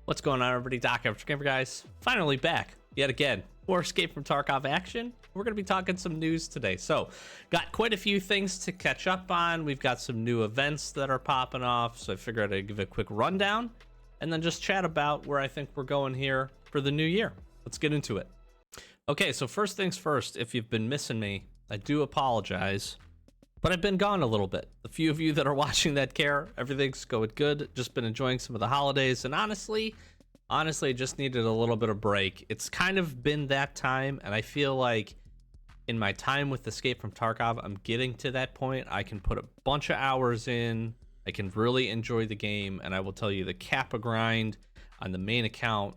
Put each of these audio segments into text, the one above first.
What's going on, everybody? Doc, Gamer guys, finally back yet again for Escape from Tarkov action. We're going to be talking some news today. So, got quite a few things to catch up on. We've got some new events that are popping off, so I figured I'd give a quick rundown and then just chat about where I think we're going here for the new year. Let's get into it. Okay, so first things first, if you've been missing me, I do apologize, but I've been gone a little bit. The few of you that are watching that care, everything's going good. Just been enjoying some of the holidays, and honestly, just needed a little bit of break. It's kind of been that time, and I feel like in my time with Escape from Tarkov, I'm getting to that point. I can put a bunch of hours in. I can really enjoy the game, and I will tell you the Kappa grind on the main account,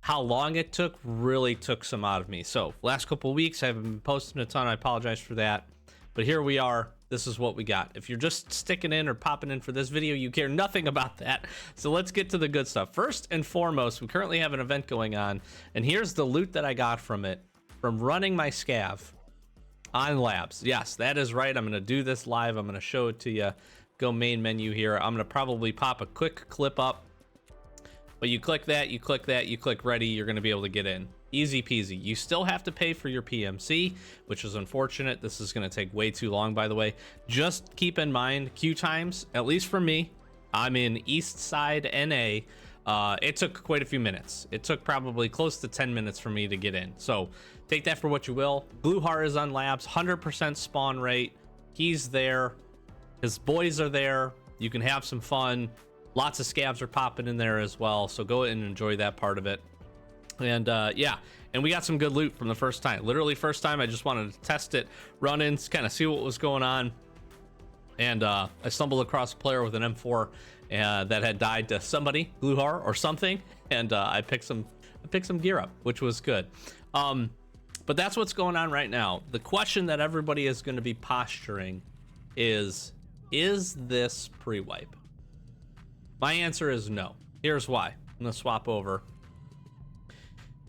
how long it took really took some out of me. So last couple of weeks I haven't been posting a ton. I apologize for that, but here we are. This is what we got. If you're just sticking in or popping in for this video, you care nothing about that. So let's get to the good stuff. First and foremost, we currently have an event going on, and here's the loot that I got from it, from running my scav on labs. Yes, that is right. I'm going to do this live. I'm going to show it to you. Go main menu here. I'm going to probably pop a quick clip up, but you click that, you click that, you click ready, you're going to be able to get in. Easy peasy. You still have to pay for your PMC, which is unfortunate. This is going to take way too long, by the way. Just keep in mind queue times, at least for me. I'm in East Side NA. It took quite a few minutes. It took probably close to 10 minutes for me to get in. So take that for what you will. Gluhar is on labs, 100% spawn rate. He's there. His boys are there. You can have some fun. Lots of scavs are popping in there as well. So go and enjoy that part of it. And yeah, and we got some good loot from the first time. Literally first time. I just wanted to test it, run in, kind of see what was going on. And I stumbled across a player with an M4 that had died to somebody, Gluhar or something, and I picked some gear up, which was good. But that's what's going on right now. The question that everybody is going to be posturing is this pre-wipe? My answer is no. Here's why. I'm gonna swap over.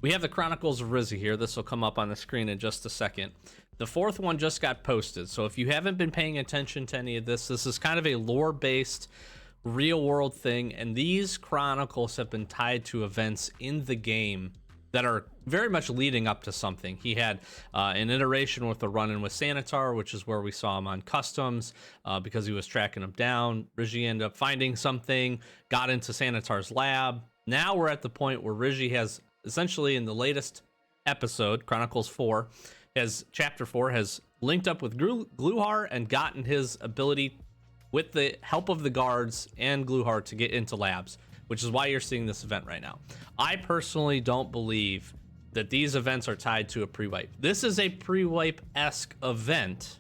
We have the Chronicles of Rizzy here. This will come up on the screen in just a second. The fourth one just got posted, so if you haven't been paying attention to any of this, this is kind of a lore-based, real-world thing, and these Chronicles have been tied to events in the game that are very much leading up to something. He had an iteration with the run-in with Sanitar, which is where we saw him on customs because he was tracking him down. Rizzy ended up finding something, got into Sanitar's lab. Now we're at the point where Rizzy has essentially in the latest episode, Chronicles 4, chapter 4 has linked up with Gluhar and gotten his ability with the help of the guards and Gluhar to get into labs, which is why you're seeing this event right now. I personally don't believe that these events are tied to a pre-wipe. This is a pre-wipe-esque event,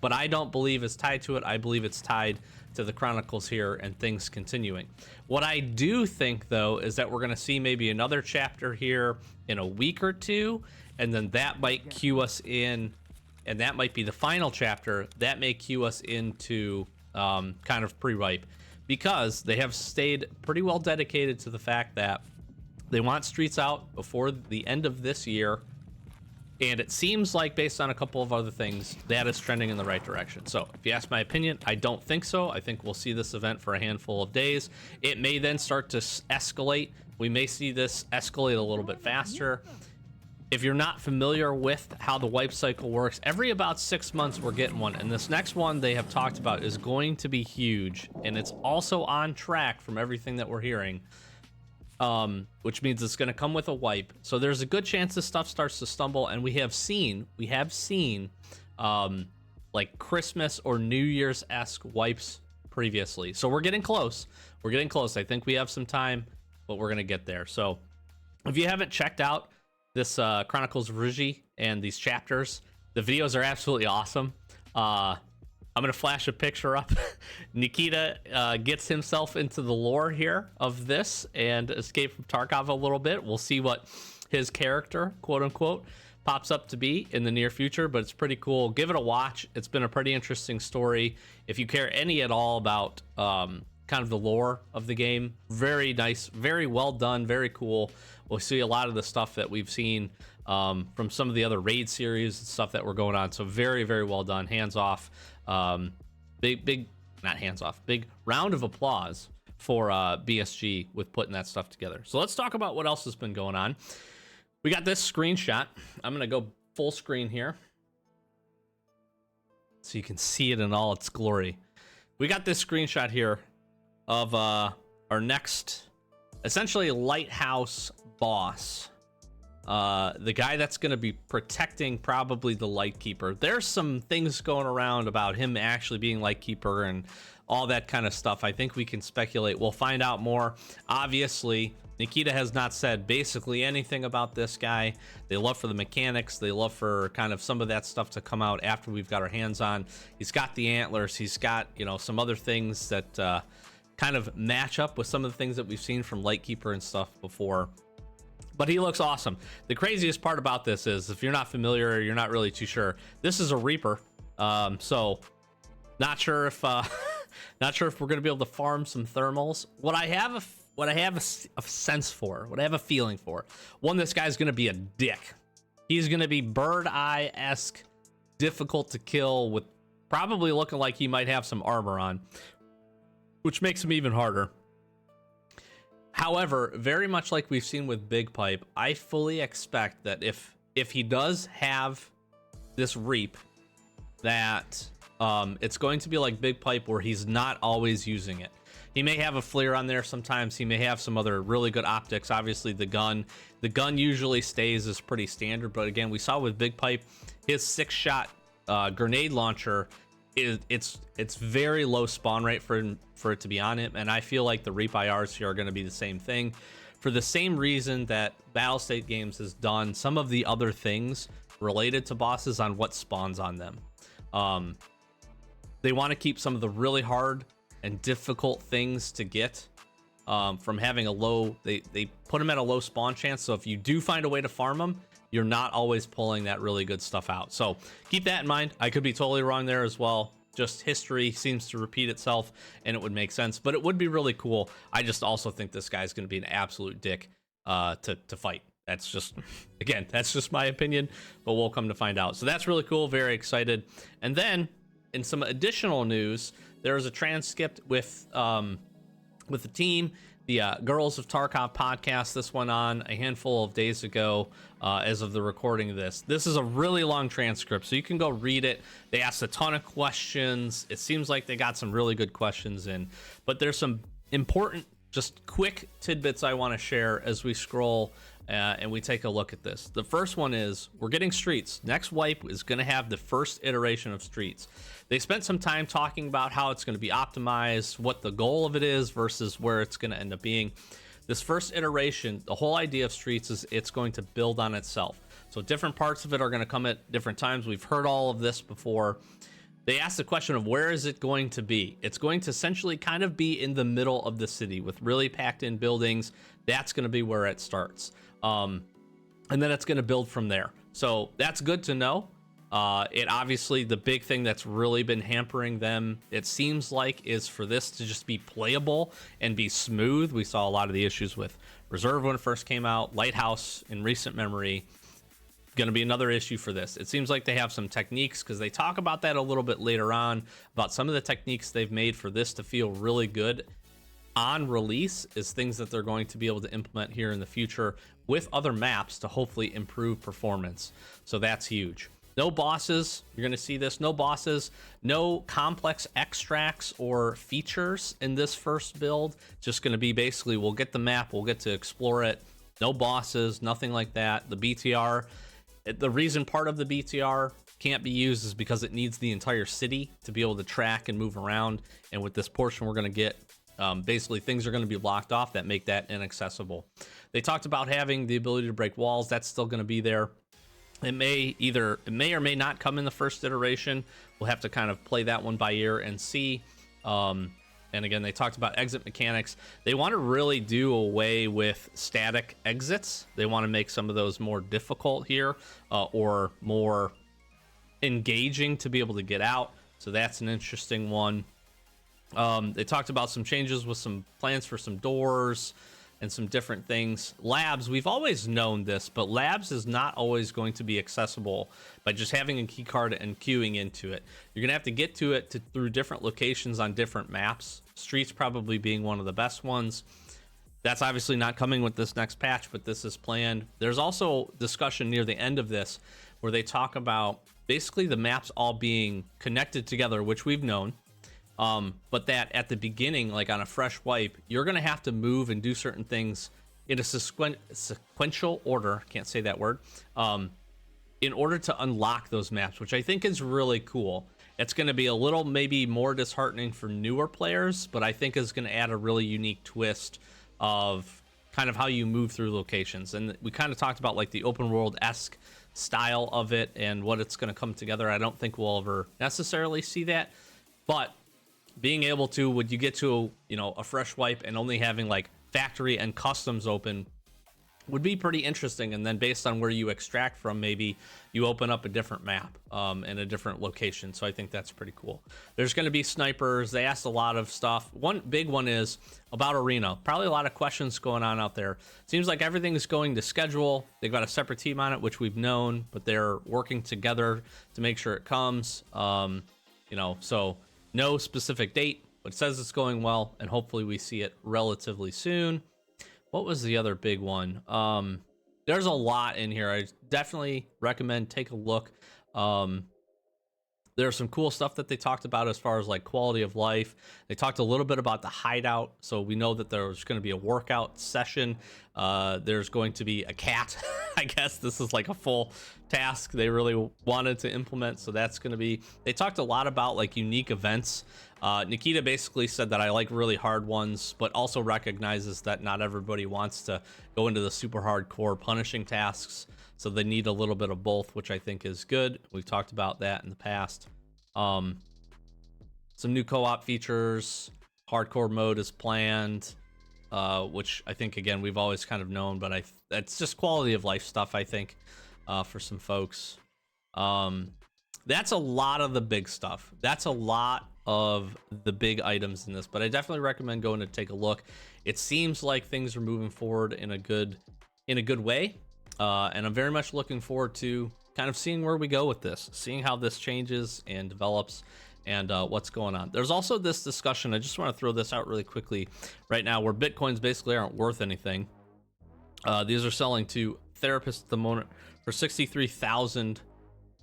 but I don't believe it's tied to it. I believe it's tied to the Chronicles here and things continuing. What I do think, though, is that we're going to see maybe another chapter here in a week or two, and then that might cue us in, and that might be the final chapter. That may cue us into kind of pre-wipe, because they have stayed pretty well dedicated to the fact that they want streets out before the end of this year. And it seems like, based on a couple of other things, that is trending in the right direction. So if you ask my opinion, I don't think so. I think we'll see this event for a handful of days. It may then start to escalate. We may see this escalate a little bit faster. If you're not familiar with how the wipe cycle works, every about 6 months we're getting one. And this next one they have talked about is going to be huge. And it's also on track from everything that we're hearing. Which means it's going to come with a wipe. So there's a good chance this stuff starts to stumble, and we have seen like Christmas or New Year's-esque wipes previously. So we're getting close. We're getting close. I think we have some time, but we're going to get there. So if you haven't checked out this Chronicles of Rizzy and these chapters, the videos are absolutely awesome. I'm going to flash a picture up. Nikita gets himself into the lore here of this and Escape from Tarkov a little bit. We'll see what his character, quote unquote, pops up to be in the near future, but it's pretty cool. Give it a watch. It's been a pretty interesting story. If you care any at all about kind of the lore of the game, very nice, very well done, very cool. We'll see a lot of the stuff that we've seen from some of the other raid series and stuff that were going on. So very, very well done. Hands off. Big round of applause for BSG with putting that stuff together. So let's talk about what else has been going on. We got this screenshot. I'm going to go full screen here so you can see it in all its glory. We got this screenshot here of our next, essentially, lighthouse boss. The guy that's going to be protecting probably the Lightkeeper. There's some things going around about him actually being Lightkeeper and all that kind of stuff. I think we can speculate. We'll find out more. Obviously, Nikita has not said basically anything about this guy. They love for the mechanics. They love for kind of some of that stuff to come out after we've got our hands on. He's got the antlers. He's got, you know, some other things that kind of match up with some of the things that we've seen from Lightkeeper and stuff before. But he looks awesome. The craziest part about this is, if you're not familiar or you're not really too sure, this is a Reaper. So not sure if not sure if we're gonna be able to farm some thermals. What I have a sense for, what I have a feeling for, one, this guy's gonna be a dick. He's gonna be bird eye-esque, difficult to kill, with probably looking like he might have some armor on, which makes him even harder. However, very much like we've seen with Big Pipe, I fully expect that if he does have this Reap, that it's going to be like Big Pipe, where he's not always using it. He may have a flare on there sometimes. He may have some other really good optics. Obviously, the gun usually stays as pretty standard. But again, we saw with Big Pipe, his 6-shot grenade launcher it's very low spawn rate for it to be on him, and I feel like the Reap IRs here are going to be the same thing, for the same reason that Battlestate Games has done some of the other things related to bosses on what spawns on them. They want to keep some of the really hard and difficult things to get from having a low, they put them at a low spawn chance, so if you do find a way to farm them, you're not always pulling that really good stuff out. So keep that in mind. I could be totally wrong there as well. Just history seems to repeat itself, and it would make sense, but it would be really cool. I just also think this guy's going to be an absolute dick to fight. That's just, again, that's just my opinion, but we'll come to find out. So that's really cool. Very excited. And then in some additional news, there was a transcript with the team. The Girls of Tarkov podcast. This went on a handful of days ago as of the recording of this. This is a really long transcript, so you can go read it. They asked a ton of questions. It seems like they got some really good questions in, but there's some important, just quick tidbits I want to share as we scroll and we take a look at this. The first one is, we're getting Streets. Next wipe is going to have the first iteration of Streets. They spent some time talking about how it's going to be optimized, what the goal of it is versus where it's going to end up being. This first iteration, the whole idea of Streets is it's going to build on itself. So different parts of it are going to come at different times. We've heard all of this before. They asked the question of, where is it going to be? It's going to essentially kind of be in the middle of the city with really packed in buildings. That's going to be where it starts. And then it's going to build from there. So that's good to know. It obviously, the big thing that's really been hampering them, it seems like, is for this to just be playable and be smooth. We saw a lot of the issues with Reserve when it first came out, Lighthouse in recent memory. Going to be another issue for this. It seems like they have some techniques, because they talk about that a little bit later on, about some of the techniques they've made for this to feel really good on release, is things that they're going to be able to implement here in the future with other maps to hopefully improve performance. So that's huge. No bosses. You're going to see this. No bosses. No complex extracts or features in this first build. Just going to be basically, we'll get the map, we'll get to explore it. No bosses, nothing like that. The BTR, the reason part of the BTR can't be used is because it needs the entire city to be able to track and move around. And with this portion we're going to get, basically things are going to be blocked off that make that inaccessible. They talked about having the ability to break walls. That's still going to be there. It may or may not come in the first iteration. We'll have to kind of play that one by ear and see. And again, they talked about exit mechanics. They want to really do away with static exits. They want to make some of those more difficult here, or more engaging to be able to get out. So that's an interesting one. They talked about some changes with some plans for some doors. and some different things. Labs, we've always known this, but labs is not always going to be accessible by just having a key card and queuing into it. You're gonna have to get to it through different locations on different maps. Streets probably being one of the best ones. That's obviously not coming with this next patch, but this is planned. There's also discussion near the end of this where they talk about basically the maps all being connected together, which we've known. But that at the beginning, like on a fresh wipe, you're going to have to move and do certain things in a sequential order. Can't say that word. In order to unlock those maps, which I think is really cool. It's going to be a little maybe more disheartening for newer players, but I think is going to add a really unique twist of kind of how you move through locations. And we kind of talked about like the open world-esque style of it and what it's going to come together. I don't think we'll ever necessarily see that, but being able to, when you get to, you know, a fresh wipe and only having like factory and customs open would be pretty interesting. And then based on where you extract from, maybe you open up a different map in a different location. So I think that's pretty cool. There's going to be snipers. They asked a lot of stuff. One big one is about arena. Probably a lot of questions going on out there. Seems like everything is going to schedule. They've got a separate team on it, which we've known, but they're working together to make sure it comes. You know, so no specific date, but it says it's going well, and hopefully we see it relatively soon. What was the other big one? There's a lot in here. I definitely recommend take a look. There's some cool stuff that they talked about as far as like quality of life. They talked a little bit about the hideout. So we know that there's going to be a workout session. There's going to be a cat. I guess this is like a full task they really wanted to implement. So that's going to be, they talked a lot about like unique events. Nikita basically said that I like really hard ones, but also recognizes that not everybody wants to go into the super hardcore punishing tasks. So they need a little bit of both, which I think is good. We've talked about that in the past. Some new co-op features. Hardcore mode is planned, which I think, again, we've always kind of known, but it's just quality of life stuff, I think, for some folks. That's a lot of the big stuff. That's a lot of the big items in this, but I definitely recommend going to take a look. It seems like things are moving forward in a good way. And I'm very much looking forward to kind of seeing where we go with this, seeing how this changes and develops and what's going on. There's also this discussion, I just want to throw this out really quickly right now, where Bitcoins basically aren't worth anything. These are selling to therapists at the moment for 63,000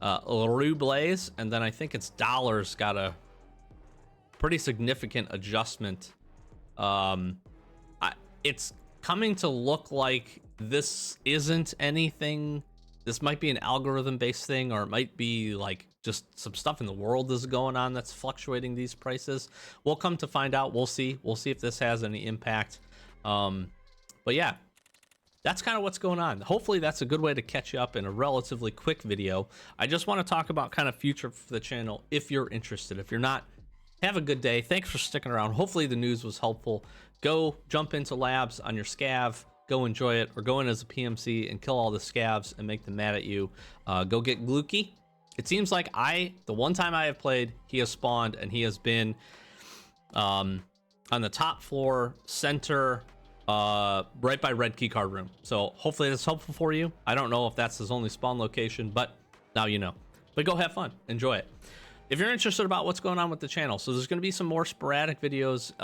rubles, and then I think it's dollars got a pretty significant adjustment. It's coming to look like this isn't anything. This might be an algorithm based thing, or it might be like just some stuff in the world is going on that's fluctuating these prices. We'll come to find out. We'll see if this has any impact. But yeah, that's kind of what's going on. Hopefully that's a good way to catch you up in a relatively quick video. I just want to talk about kind of future for the channel if you're interested. If you're not, have a good day. Thanks for sticking around. Hopefully the news was helpful. Go jump into labs on your scav. Go enjoy it, or go in as a PMC and kill all the scavs and make them mad at you. Go get Gluhar. It seems like the one time I have played, he has spawned and he has been on the top floor, center, right by red keycard room. So hopefully that's helpful for you. I don't know if that's his only spawn location, but now you know. But go have fun, enjoy it. If you're interested about what's going on with the channel, so there's going to be some more sporadic videos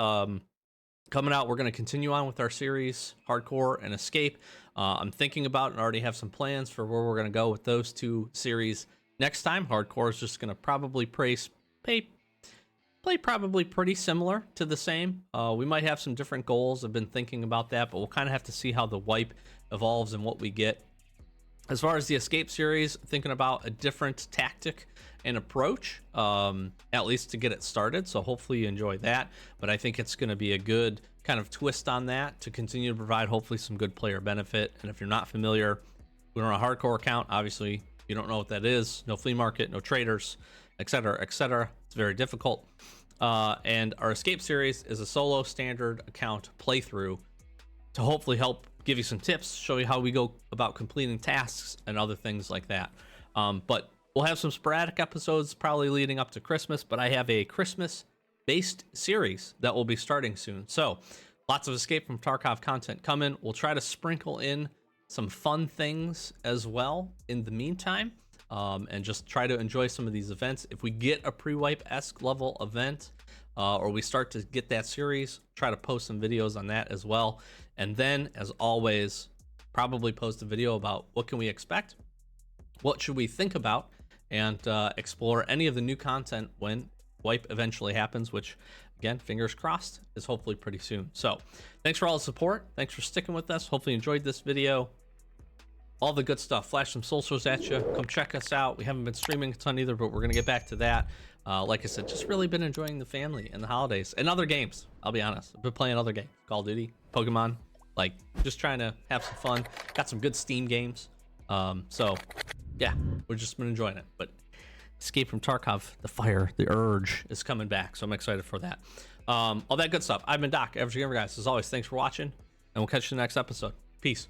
coming out. We're going to continue on with our series, Hardcore and Escape. I'm thinking about and already have some plans for where we're going to go with those two series next time. Hardcore is just going to probably play probably pretty similar to the same. We might have some different goals. I've been thinking about that, but we'll kind of have to see how the wipe evolves and what we get. As far as the Escape series, thinking about a different tactic and approach, at least to get it started. So hopefully you enjoy that, but I think it's going to be a good kind of twist on that to continue to provide hopefully some good player benefit. And if you're not familiar, we're on a hardcore account. Obviously you don't know what that is. No flea market, no traders, etc., etc. It's very difficult. And our Escape series is a solo standard account playthrough to hopefully help give you some tips, show you how we go about completing tasks and other things like that. But we'll have some sporadic episodes probably leading up to Christmas, but I have a Christmas based series that will be starting soon. So Lots of Escape from Tarkov content coming. We'll try to sprinkle in some fun things as well in the meantime, and just try to enjoy some of these events. If we get a pre-wipe-esque level event, or we start to get that series, try to post some videos on that as well. And then, as always, probably post a video about what can we expect, what should we think about, and explore any of the new content when wipe eventually happens, which, again, fingers crossed, is hopefully pretty soon. So thanks for all the support. Thanks for sticking with us. Hopefully you enjoyed this video. All the good stuff. Flash some socials at you. Come check us out. We haven't been streaming a ton either, but we're going to get back to that. Like I said, just really been enjoying the family and the holidays and other games. I'll be honest. I've been playing other games. Call of Duty, Pokemon, like just trying to have some fun. Got some good Steam games. So yeah, we've just been enjoying it. But Escape from Tarkov, the fire, the urge is coming back. So I'm excited for that. All that good stuff. I've been Doc, Average Gamer, guys. As always, thanks for watching, and we'll catch you in the next episode. Peace.